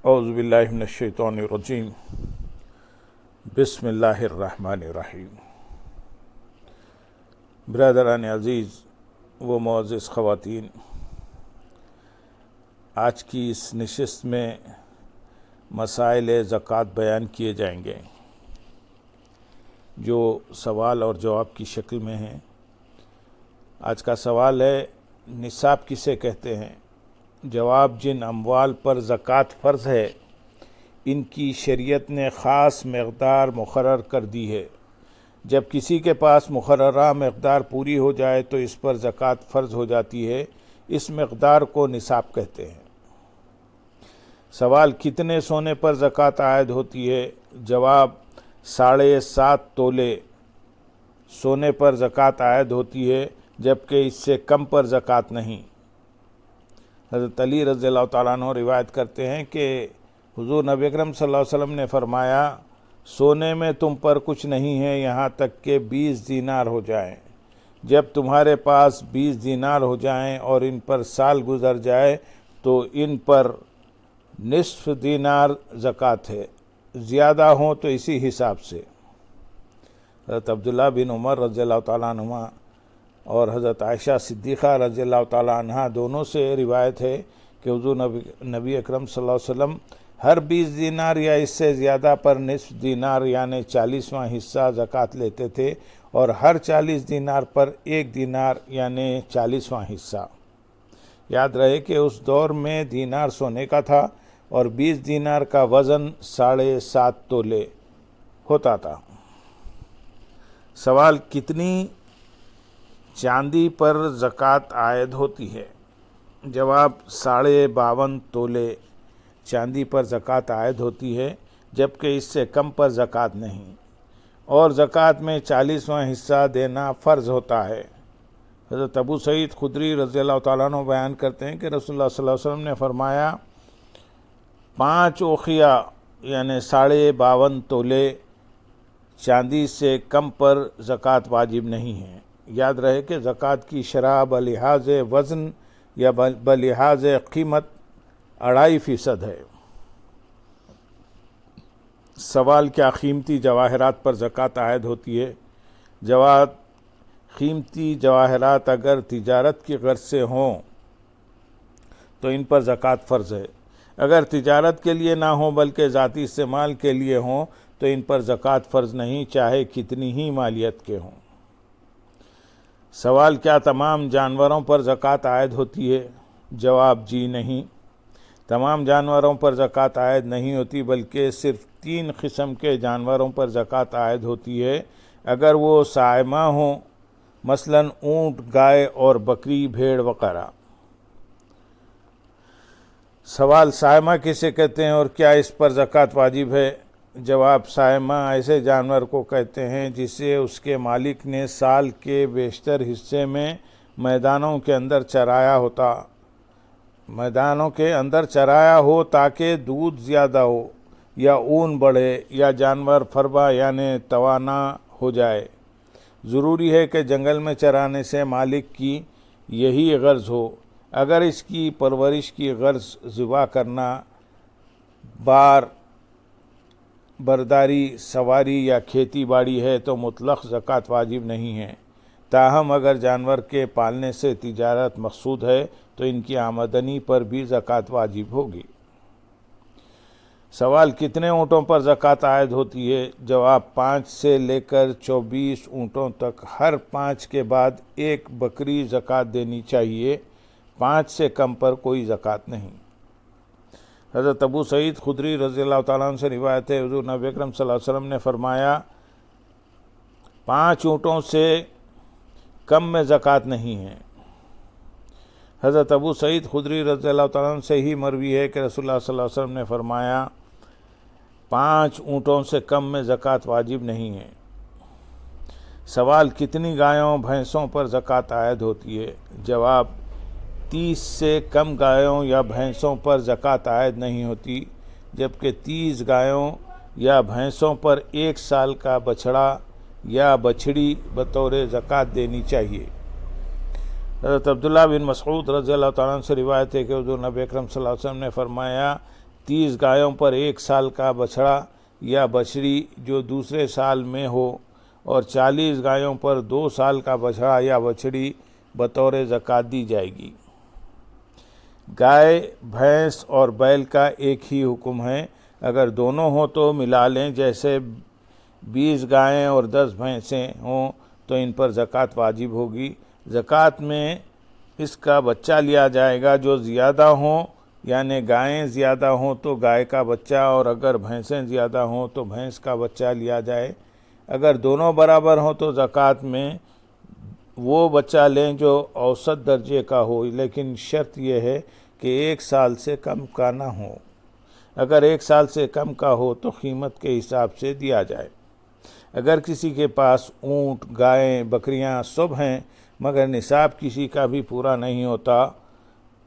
اعوذ باللہ من الشیطان الرجیم بسم اللہ الرحمن الرحیم۔ برادران عزیز و معزز خواتین، آج کی اس نشست میں مسائل زکوٰۃ بیان کیے جائیں گے جو سوال اور جواب کی شکل میں ہیں۔ آج کا سوال ہے، نصاب کسے کہتے ہیں؟ جواب، جن اموال پر زکوٰۃ فرض ہے ان کی شریعت نے خاص مقدار مقرر کر دی ہے۔ جب کسی کے پاس مقررہ مقدار پوری ہو جائے تو اس پر زکوٰۃ فرض ہو جاتی ہے، اس مقدار کو نصاب کہتے ہیں۔ سوال، کتنے سونے پر زکوٰۃ عائد ہوتی ہے؟ جواب، 7.5 تولے سونے پر زکوٰۃ عائد ہوتی ہے، جبکہ اس سے کم پر زکوٰۃ نہیں۔ حضرت علی رضی اللہ تعالیٰ عنہ روایت کرتے ہیں کہ حضور نبی اکرم صلی اللہ علیہ وسلم نے فرمایا، سونے میں تم پر کچھ نہیں ہے یہاں تک کہ 20 دینار ہو جائیں۔ جب تمہارے پاس 20 دینار ہو جائیں اور ان پر سال گزر جائے تو ان پر نصف دینار زکوٰۃ ہے، زیادہ ہوں تو اسی حساب سے۔ حضرت عبداللہ بن عمر رضی اللہ تعالیٰ عنہما اور حضرت عائشہ صدیقہ رضی اللہ تعالیٰ عنہ دونوں سے روایت ہے کہ حضور نبی اکرم صلی اللہ علیہ وسلم ہر 20 دینار یا اس سے زیادہ پر نصف دینار یعنی 40واں حصہ زکوٰۃ لیتے تھے، اور ہر 40 دینار پر 1 دینار یعنی 40واں حصہ۔ یاد رہے کہ اس دور میں دینار سونے کا تھا اور 20 دینار کا وزن 7.5 تولے ہوتا تھا۔ سوال، کتنی چاندی پر زکوٰۃ عائد ہوتی ہے؟ جواب، 52.5 تولے چاندی پر زکوٰۃ عائد ہوتی ہے، جبکہ اس سے کم پر زکوٰۃ نہیں، اور زکوٰۃ میں 40واں حصہ دینا فرض ہوتا ہے۔ حضرت ابو سعید خدری رضی اللہ تعالیٰ عنہ بیان کرتے ہیں کہ رسول اللہ صلی اللہ علیہ وسلم نے فرمایا، 5 اوقیہ یعنی 52.5 تولے چاندی سے کم پر زکوٰۃ واجب نہیں ہے۔ یاد رہے کہ زکوٰۃ کی شرح بلحاظ وزن یا بلحاظ قیمت 2.5% ہے۔ سوال، کیا قیمتی جواہرات پر زکوٰۃ عائد ہوتی ہے؟ جواب، قیمتی جواہرات اگر تجارت کی غرض سے ہوں تو ان پر زکوٰۃ فرض ہے، اگر تجارت کے لیے نہ ہوں بلکہ ذاتی استعمال کے لیے ہوں تو ان پر زکوٰۃ فرض نہیں، چاہے کتنی ہی مالیت کے ہوں۔ سوال، کیا تمام جانوروں پر زکوٰۃ عائد ہوتی ہے؟ جواب، جی نہیں، تمام جانوروں پر زکوٰۃ عائد نہیں ہوتی، بلکہ صرف 3 قسم کے جانوروں پر زکوٰۃ عائد ہوتی ہے اگر وہ صائمہ ہوں، مثلاً اونٹ، گائے اور بکری، بھیڑ وغیرہ۔ سوال، صائمہ کسے کہتے ہیں اور کیا اس پر زکوٰۃ واجب ہے؟ جواب، صائمہ ایسے جانور کو کہتے ہیں جسے اس کے مالک نے سال کے بیشتر حصے میں میدانوں کے اندر چرایا ہو تاکہ دودھ زیادہ ہو یا اون بڑھے یا جانور فربا یعنی توانا ہو جائے۔ ضروری ہے کہ جنگل میں چرانے سے مالک کی یہی غرض ہو۔ اگر اس کی پرورش کی غرض ذبح کرنا، برداری، سواری یا کھیتی باڑی ہے تو مطلق زکوٰۃ واجب نہیں ہے۔ تاہم اگر جانور کے پالنے سے تجارت مقصود ہے تو ان کی آمدنی پر بھی زکوٰۃ واجب ہوگی۔ سوال، کتنے اونٹوں پر زکوٰۃ عائد ہوتی ہے؟ جواب، 5 سے لے کر 24 اونٹوں تک ہر 5 کے بعد 1 بکری زکوٰۃ دینی چاہیے، 5 سے کم پر کوئی زکوٰۃ نہیں۔ حضرت ابو سعید خدری رضی اللہ تعالیٰ عنہ سے روایت ہے، حضور نبی اکرم صلی اللہ علیہ وسلم نے فرمایا، 5 اونٹوں سے کم میں زکوٰۃ نہیں ہے۔ حضرت ابو سعید خدری رضی اللہ تعالیٰ عنہ سے ہی مروی ہے کہ رسول اللہ صلی اللہ علیہ وسلم نے فرمایا، 5 اونٹوں سے کم میں زکوٰۃ واجب نہیں ہے۔ سوال، کتنی گایوں بھینسوں پر زکوٰۃ عائد ہوتی ہے؟ جواب، 30 سے کم گایوں یا بھینسوں پر زکوٰۃ عائد نہیں ہوتی، جبکہ 30 گایوں یا بھینسوں پر 1 سال کا بچھڑا یا بچھڑی بطور زکوٰۃ دینی چاہیے۔ حضرت عبداللہ بن مسعود رضی اللہ تعالیٰ عنہ سے روایت ہے کہ حضور نبی اکرم صلی اللہ علیہ وسلم نے فرمایا 30 گایوں پر 1 سال کا بچڑا یا بچڑی جو دوسرے سال میں ہو، اور 40 گایوں پر 2 سال کا بچڑا یا بچڑی بطور زکوٰۃ دی جائے گی۔ گائے، بھینس اور بیل کا ایک ہی حکم ہے، اگر دونوں ہوں تو ملا لیں، جیسے 20 گائیں اور 10 بھینسیں ہوں تو ان پر زکوٰۃ واجب ہوگی۔ زکوٰۃ میں اس کا بچہ لیا جائے گا جو زیادہ ہوں، یعنی گائیں زیادہ ہوں تو گائے کا بچہ، اور اگر بھینسیں زیادہ ہوں تو بھینس کا بچہ لیا جائے۔ اگر دونوں برابر ہوں تو زکوٰۃ میں وہ بچہ لیں جو اوسط درجے کا ہو، لیکن شرط یہ ہے کہ 1 سال سے کم کا نہ ہو۔ اگر 1 سال سے کم کا ہو تو قیمت کے حساب سے دیا جائے۔ اگر کسی کے پاس اونٹ، گائیں، بکریاں سب ہیں مگر نصاب کسی کا بھی پورا نہیں ہوتا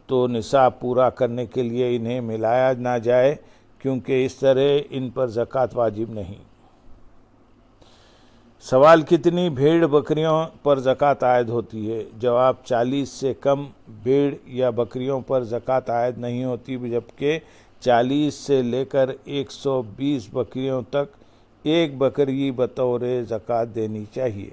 تو نصاب پورا کرنے کے لیے انہیں ملایا نہ جائے، کیونکہ اس طرح ان پر زکوٰۃ واجب نہیں۔ سوال: کتنی بھیڑ بکریوں پر زکوٰۃ عائد ہوتی ہے؟ جواب: 40 سے کم بھیڑ یا بکریوں پر زکوٰۃ عائد نہیں ہوتی، جبکہ 40 سے لے کر 120 بکریوں تک ایک بکری بطور زکوٰۃ دینی چاہیے۔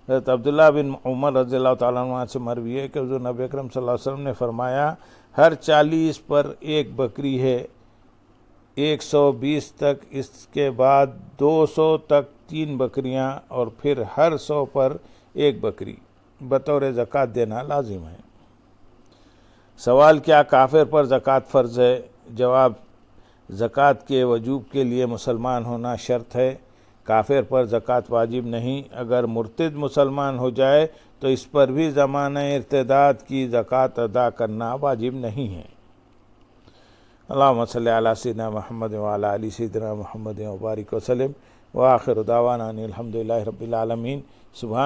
حضرت عبداللہ بن عمر رضی اللہ تعالیٰ عنہ سے مروی ہے کہ حضور نبی اکرم صلی اللہ علیہ وسلم نے فرمایا، ہر 40 پر ایک بکری ہے، 120 تک، اس کے بعد 200 تک 3 بکریاں، اور پھر ہر 100 پر ایک بکری بطور زکوٰۃ دینا لازم ہے۔ سوال: کیا کافر پر زکوٰۃ فرض ہے؟ جواب: زکوٰۃ کے وجوب کے لیے مسلمان ہونا شرط ہے، کافر پر زکوٰۃ واجب نہیں۔ اگر مرتد مسلمان ہو جائے تو اس پر بھی زمانہ ارتداد کی زکوٰۃ ادا کرنا واجب نہیں ہے۔ اللہم صلی علی سیدنا محمد وعلی آل سیدنا محمد وبارک وسلم، وآخر دعوانا ان الحمد للہ رب العالمین۔ سبحان